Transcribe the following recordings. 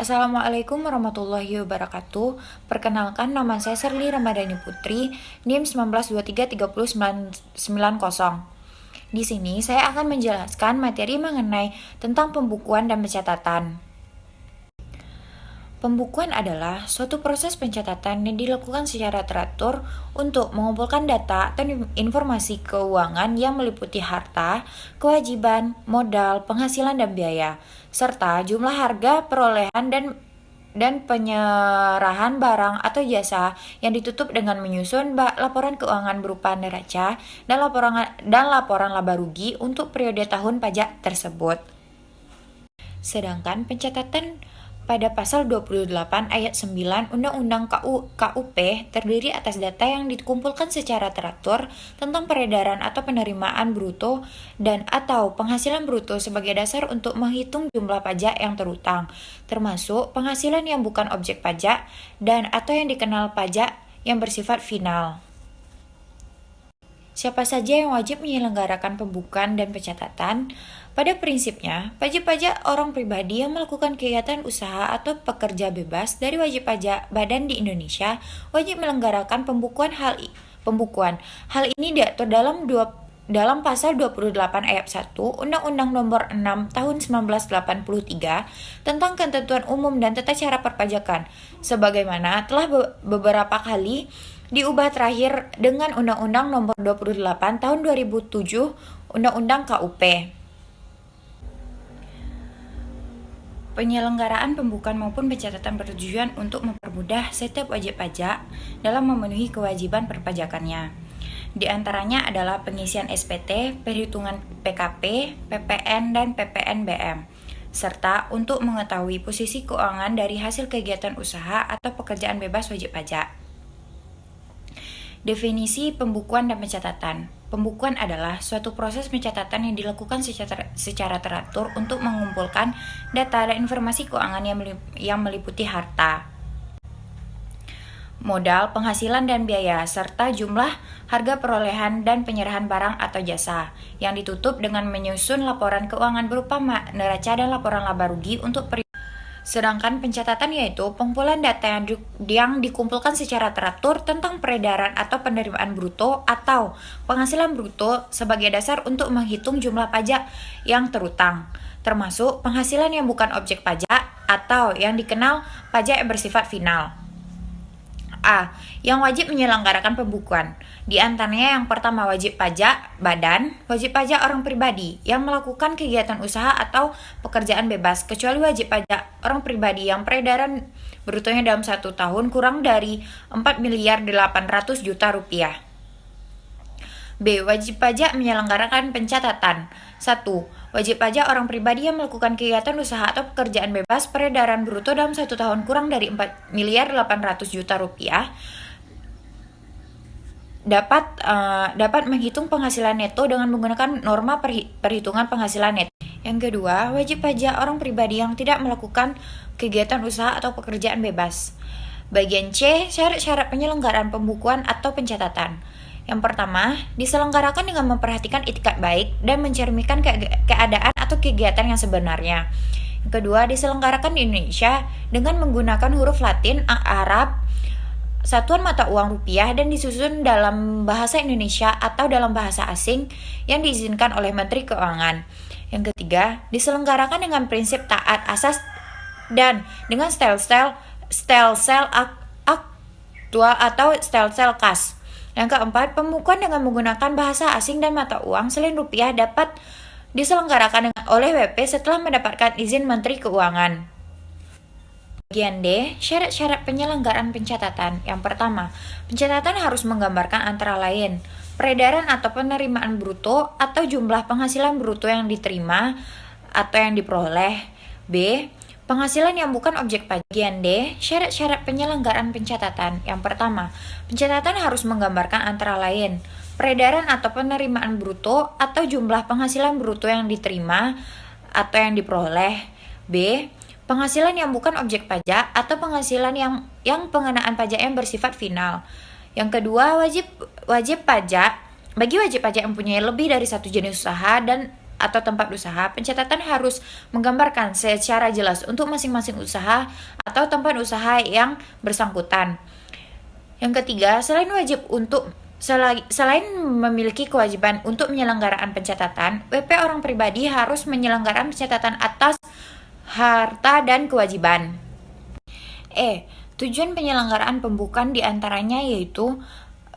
Assalamualaikum warahmatullahi wabarakatuh. Perkenalkan, nama saya Serli Ramadhani Putri, NIM 19233090. Di sini saya akan menjelaskan materi mengenai tentang pembukuan dan pencatatan. Pembukuan adalah suatu proses pencatatan yang dilakukan secara teratur untuk mengumpulkan data atau informasi keuangan yang meliputi harta, kewajiban, modal, penghasilan dan biaya, serta jumlah harga perolehan dan penyerahan barang atau jasa yang ditutup dengan menyusun laporan keuangan berupa neraca dan laporan laba rugi untuk periode tahun pajak tersebut. Sedangkan pencatatan pada pasal 28 ayat 9 Undang-Undang KUP terdiri atas data yang dikumpulkan secara teratur tentang peredaran atau penerimaan bruto dan atau penghasilan bruto sebagai dasar untuk menghitung jumlah pajak yang terutang, termasuk penghasilan yang bukan objek pajak dan atau yang dikenal pajak yang bersifat final. Siapa saja yang wajib menyelenggarakan pembukuan dan pencatatan? Pada prinsipnya, wajib pajak orang pribadi yang melakukan kegiatan usaha atau pekerja bebas dari wajib pajak badan di Indonesia wajib menyelenggarakan pembukuan. Hal ini diatur dalam pasal 28 ayat 1 Undang-Undang Nomor 6 Tahun 1983 tentang ketentuan umum dan tata cara perpajakan, sebagaimana telah beberapa kali diubah terakhir dengan Undang-Undang Nomor 28 Tahun 2007 Undang-Undang KUP. Penyelenggaraan pembukuan maupun pencatatan bertujuan untuk mempermudah setiap wajib pajak dalam memenuhi kewajiban perpajakannya. Di antaranya adalah pengisian SPT, perhitungan PKP, PPN, dan PPNBM, serta untuk mengetahui posisi keuangan dari hasil kegiatan usaha atau pekerjaan bebas wajib pajak. Definisi pembukuan dan pencatatan. Pembukuan adalah suatu proses pencatatan yang dilakukan secara teratur untuk mengumpulkan data dan informasi keuangan yang meliputi harta, modal, penghasilan dan biaya, serta jumlah harga perolehan dan penyerahan barang atau jasa, yang ditutup dengan menyusun laporan keuangan berupa neraca dan laporan laba rugi untuk periode. Sedangkan pencatatan yaitu pengumpulan data yang dikumpulkan secara teratur tentang peredaran atau penerimaan bruto atau penghasilan bruto sebagai dasar untuk menghitung jumlah pajak yang terutang, termasuk penghasilan yang bukan objek pajak atau yang dikenal pajak yang bersifat final. A. Yang wajib menyelenggarakan pembukuan. Di antaranya yang pertama wajib pajak badan, wajib pajak orang pribadi yang melakukan kegiatan usaha atau pekerjaan bebas, kecuali wajib pajak orang pribadi yang peredaran brutonya dalam 1 tahun kurang dari 4.800.000.000 rupiah. B. Wajib pajak menyelenggarakan pencatatan. 1. Wajib pajak orang pribadi yang melakukan kegiatan usaha atau pekerjaan bebas peredaran bruto dalam 1 tahun kurang dari 4.800.000.000 rupiah dapat menghitung penghasilan neto dengan menggunakan norma perhitungan penghasilan neto. Yang kedua, wajib pajak orang pribadi yang tidak melakukan kegiatan usaha atau pekerjaan bebas. Bagian C, syarat-syarat penyelenggaraan pembukuan atau pencatatan. Yang pertama, diselenggarakan dengan memperhatikan itikat baik dan mencerminkan keadaan atau kegiatan yang sebenarnya. Yang kedua, diselenggarakan di Indonesia dengan menggunakan huruf Latin, Arab, satuan mata uang rupiah dan disusun dalam bahasa Indonesia atau dalam bahasa asing yang diizinkan oleh Menteri Keuangan. Yang ketiga, diselenggarakan dengan prinsip taat asas dan dengan stelsel aktual atau stelsel kas. Yang keempat, pembukuan dengan menggunakan bahasa asing dan mata uang selain rupiah dapat diselenggarakan oleh WP setelah mendapatkan izin Menteri Keuangan. Bagian D, syarat-syarat penyelenggaraan pencatatan. Yang pertama, pencatatan harus menggambarkan antara lain peredaran atau penerimaan bruto atau jumlah penghasilan bruto yang diterima atau yang diperoleh. B. Penghasilan yang bukan objek pajak. Bagian D, syarat-syarat penyelenggaraan pencatatan. Yang pertama, pencatatan harus menggambarkan antara lain peredaran atau penerimaan bruto atau jumlah penghasilan bruto yang diterima atau yang diperoleh. B. Penghasilan yang bukan objek pajak atau penghasilan yang pengenaan pajak yang bersifat final. Yang kedua, wajib pajak. Bagi wajib pajak yang mempunyai lebih dari satu jenis usaha dan atau tempat usaha, pencatatan harus menggambarkan secara jelas untuk masing-masing usaha atau tempat usaha yang bersangkutan. Yang ketiga, selain memiliki kewajiban untuk penyelenggaraan pencatatan, WP orang pribadi harus menyelenggarakan pencatatan atas harta dan kewajiban. Tujuan penyelenggaraan pembukuan diantaranya yaitu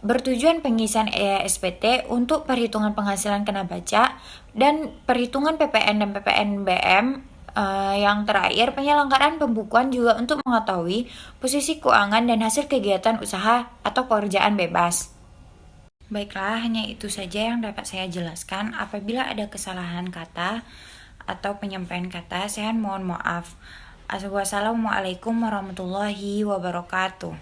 bertujuan pengisian SPT untuk perhitungan penghasilan kena pajak dan perhitungan PPN dan PPNBM. Yang terakhir, penyelenggaraan pembukuan juga untuk mengetahui posisi keuangan dan hasil kegiatan usaha atau pekerjaan bebas. Baiklah, hanya itu saja yang dapat saya jelaskan. Apabila ada kesalahan kata atau penyampaian kata, saya mohon maaf. Wassalamualaikum warahmatullahi wabarakatuh.